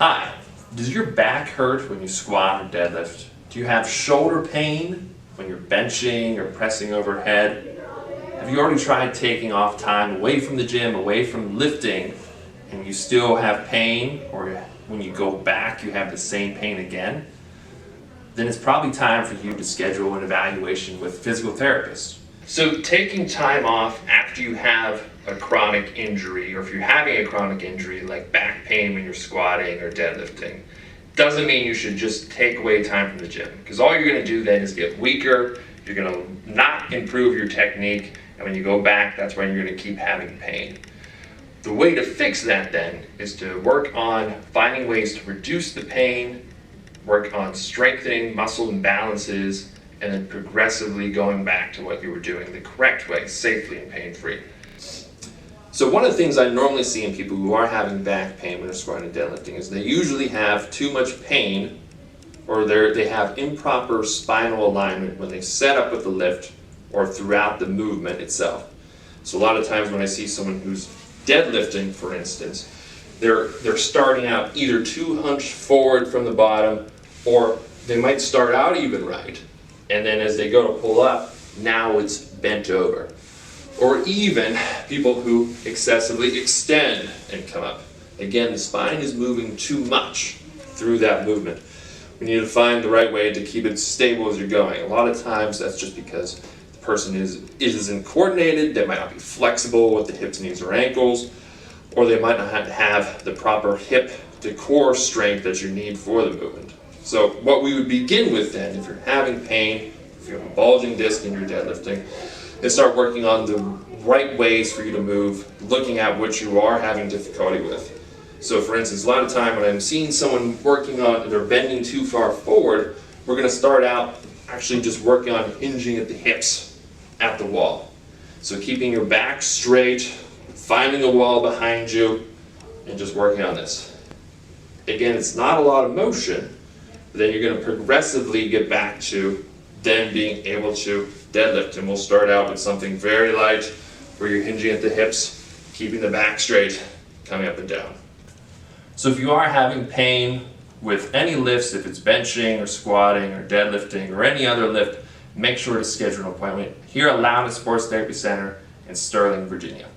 Hi, does your back hurt when you squat or deadlift? Do you have shoulder pain when you're benching or pressing overhead? Have you already tried taking off time away from the gym, away from lifting, and you still have pain, or when you go back you have the same pain again? Then it's probably time for you to schedule an evaluation with a physical therapist. So taking time off after you have a chronic injury, or if you're having a chronic injury like back pain when you're squatting or deadlifting, doesn't mean you should just take away time from the gym, because all you're going to do then is get weaker. You're going to not improve your technique, and when you go back, that's when you're going to keep having pain. The way to fix that then is to work on finding ways to reduce the pain, work on strengthening muscle imbalances, and then progressively going back to what you were doing the correct way, safely and pain-free. So one of the things I normally see in people who are having back pain when they're squatting and deadlifting is they usually have too much pain, or they have improper spinal alignment when they set up with the lift or throughout the movement itself. So a lot of times when I see someone who's deadlifting, for instance, they're starting out either too hunched forward from the bottom, or they might start out even right, and then as they go to pull up, now it's bent over. Or even people who excessively extend and come up. Again, the spine is moving too much through that movement. We need to find the right way to keep it stable as you're going. A lot of times that's just because the person isn't coordinated, they might not be flexible with the hips, knees, or ankles, or they might not have the proper hip to core strength that you need for the movement. So what we would begin with then, if you're having pain, if you have a bulging disc in your deadlifting, is start working on the right ways for you to move, looking at what you are having difficulty with. So for instance, a lot of time when I'm seeing someone working on, they're bending too far forward, we're going to start out actually just working on hinging at the hips at the wall. So keeping your back straight, finding the wall behind you, and just working on this. Again, it's not a lot of motion, but then you're going to progressively get back to then being able to deadlift. And we'll start out with something very light where you're hinging at the hips, keeping the back straight, coming up and down. So if you are having pain with any lifts, if it's benching or squatting or deadlifting or any other lift, make sure to schedule an appointment here at Loudoun Sports Therapy Center in Sterling, Virginia.